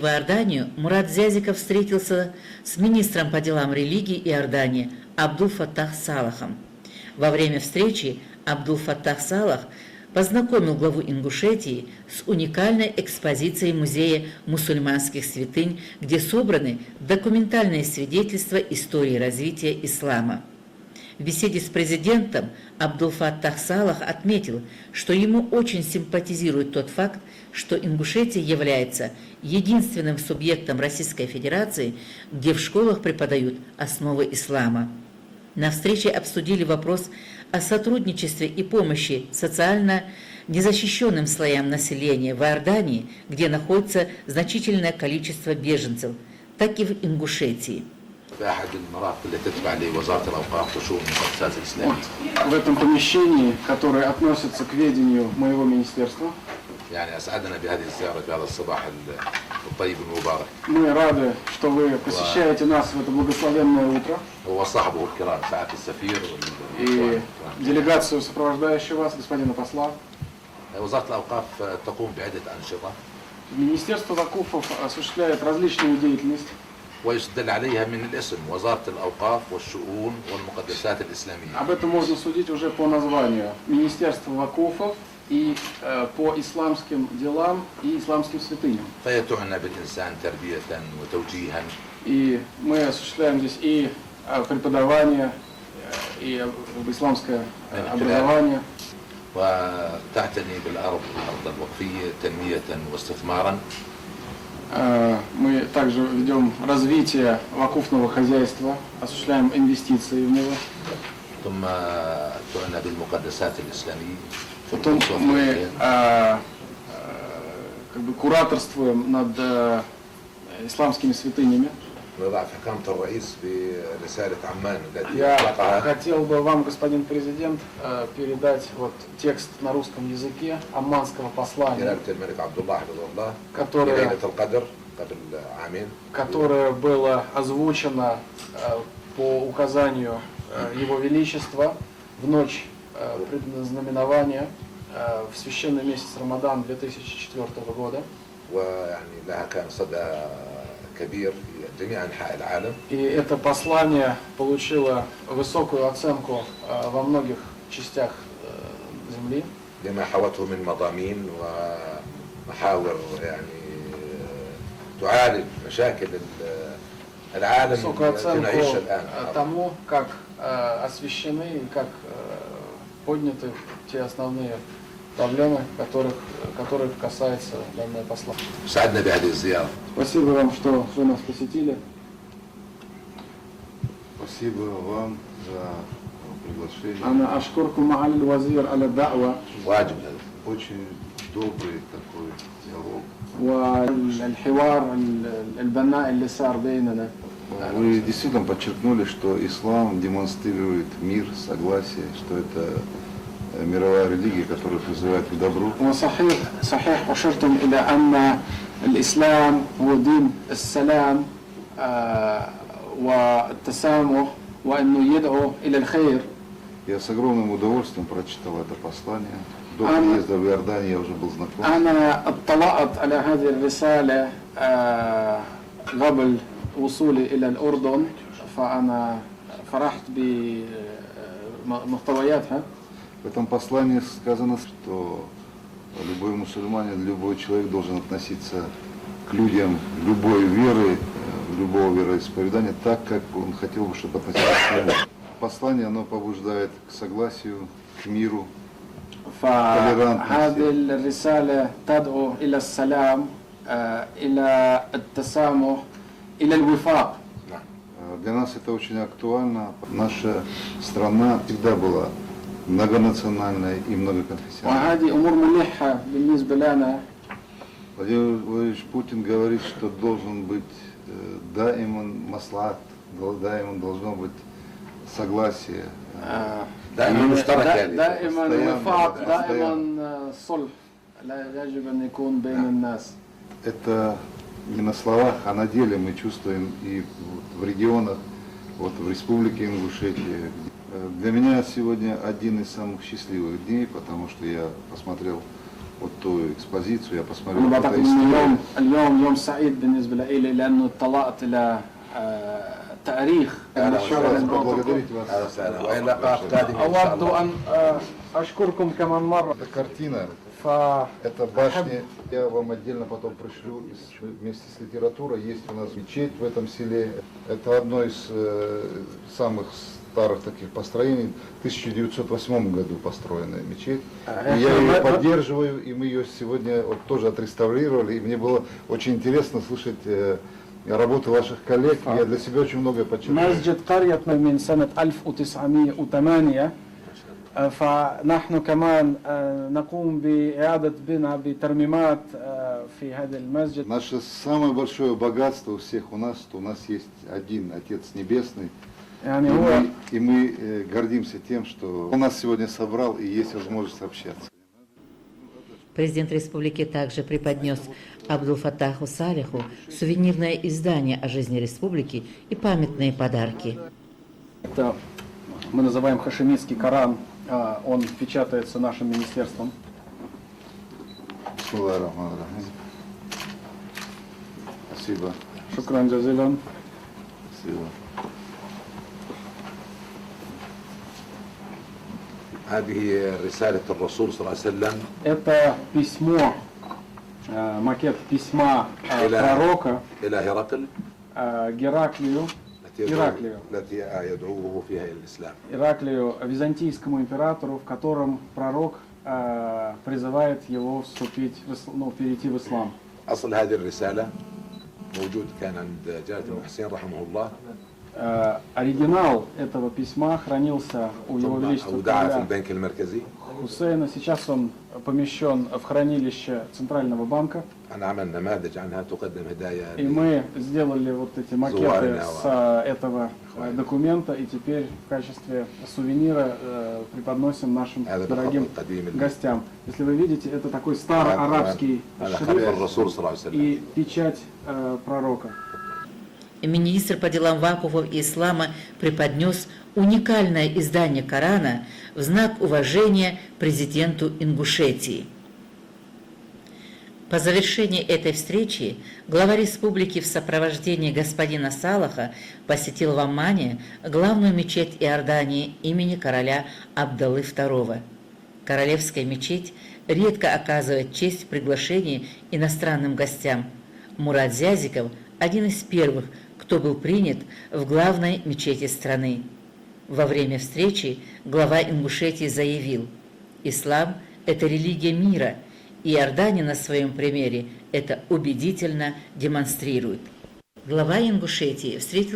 В Иорданию Мурат Зязиков встретился с министром по делам религии Иордании Абдул-Фаттах Салахом. Во время встречи Абдул-Фаттах Салах познакомил главу Ингушетии с уникальной экспозицией музея мусульманских святынь, где собраны документальные свидетельства истории развития ислама. В беседе с президентом Абдул-Фаттах Салах отметил, что ему очень симпатизирует тот факт, что Ингушетия является единственным субъектом Российской Федерации, где в школах преподают основы ислама. На встрече обсудили вопрос о сотрудничестве и помощи социально незащищенным слоям населения в Иордании, где находится значительное количество беженцев, так и в Ингушетии. В этом помещении, которое относится к ведению моего министерства, мы рады, что вы посещаете нас в это благословенное утро. И делегацию, сопровождающую вас, господина посла. Министерство вакуфов осуществляет различную деятельность. ويستدل عليها من الاسم وزارة الأوقاف والشؤون والمقدسات الإسلامية. Об этом можно судить уже по названию. Министерство вакуфов и по исламским делам и исламским святыням. فهي تعنى بالإنسان تربية وتوجيها. И мы осуществляем здесь и преподавание, и исламское образование. وتعتني بالأرض الوقفية تنمية واستثمارا. Мы также ведем развитие вакуфного хозяйства, осуществляем инвестиции в него. Потом мы кураторствуем над исламскими святынями. Я хотел бы вам, господин президент, передать текст на русском языке амманского послания, которое было озвучено по указанию Его Величества в ночь предзнаменования в священный месяц Рамадан 2004 года. И это послание получило высокую оценку во многих частях земли. Высокую оценку тому, как освещены и как подняты те основные проблемы, которых касается данное послание. Спасибо вам, что вы нас посетили. Спасибо вам за приглашение. Ана ашкурку ма'аль вазир аля да'ва. Очень добрый такой диалог. Вы действительно подчеркнули, что ислам демонстрирует мир, согласие, что это мировая религия, которая призывает к добру. صحيح أشرتم إلى أن الإسلام هو دين السلام والتسامح وأنه يدعو إلى الخير. Я с огромным удовольствием прочитал это послание. До приезда в Иорданию я уже был знаком. أنا اطلعت على هذه الرسالة قبل وصولي إلى الأردن فأنا فرحت بمحتوياتها. В этом послании сказано, что любой мусульманин, любой человек должен относиться к людям любой веры, любого вероисповедания так, как он хотел бы, чтобы относились к нему. Послание, оно побуждает к согласию, к миру, к толерантности. هذه الرسالة تدعو إلى السلام إلى التسامح إلى الوفاق. Для нас это очень актуально. Наша страна всегда была многонациональная и многоконфессиональная. وهذه أمور ملحة بالنسبة لنا. Владимир Владимирович Путин говорит, что должен быть даиман маслахат, даиман должно быть согласие. دائما وفاق دائما صلح لا يجب أن يكون بين الناس. Это не на словах, а на деле мы чувствуем и в регионах, в Республике Ингушетия. Для меня сегодня один из самых счастливых дней, потому что я посмотрел вот ту экспозицию, я посмотрел أنا بعتقد إنه фотоисторию. اليوم يوم سعيد بالنسبة لي لأنه اطلعت إلى تاريخ Еще раз поблагодарить вас. أهلا وسهلا وإلى لقاءات قادمة إن شاء أود الله. أن أشكركم كمان مرة. Эта картина, ف это башня, я вам отдельно потом пришлю вместе с литературой. Есть у нас мечеть в этом селе. Это одно из самых старых таких построений. В 1908 году построенная мечеть. И я ее поддерживаю, и мы ее сегодня вот тоже отреставрировали. И мне было очень интересно слышать работы ваших коллег. И я для себя очень многое подчеркнул. مسجد قريتنا من سنة 1908 فنحن كمان نقوم بإعادة بناء بترميمات في هذا المسجد. Наше самое большое богатство у всех у нас есть один Отец Небесный. يعني هو И мы гордимся тем, что Он нас сегодня собрал и есть возможность общаться. Президент республики также преподнес Абдул-Фаттаху Салиху сувенирное издание о жизни республики и памятные подарки. это мы называем хашемитский Коран, он печатается нашим министерством. Бисмиллахир-рахманир-рахим. Спасибо. Шукран джазилан. Спасибо. هذه رسالة الرسول صلى الله عليه وسلم Это письмо, макет письма пророка إلى هرقل Гераклию, التي يدعوه فيها إلى الإسلام. Ираклию, византийскому императору, в котором пророк призывает его перейти в ислам. أصل هذه الرسالة موجود كان عند جلالة الملك حسين رحمه الله. Оригинал этого письма хранился у его величества أودع في короля البنك المركزي. Хусейна. Сейчас он помещен в хранилище Центрального банка. نعمل نماذج عنها تقدم هدايا. И мы сделали вот эти макеты с этого документа, и теперь в качестве сувенира преподносим нашим дорогим гостям. Если вы видите, это такой староарабский шрифт и печать пророка. Министр по делам вакуфов и ислама преподнес уникальное издание Корана в знак уважения президенту Ингушетии. По завершении этой встречи глава республики в сопровождении господина Салаха посетил в Аммане главную мечеть Иордании имени короля Абдаллы II. Королевская мечеть редко оказывает честь в приглашении иностранным гостям. Мурат Зязиков – один из первых, кто был принят в главной мечети страны. Во время встречи глава Ингушетии заявил: «Ислам – это религия мира, и Иордания на своем примере это убедительно демонстрирует». Глава Ингушетии встретил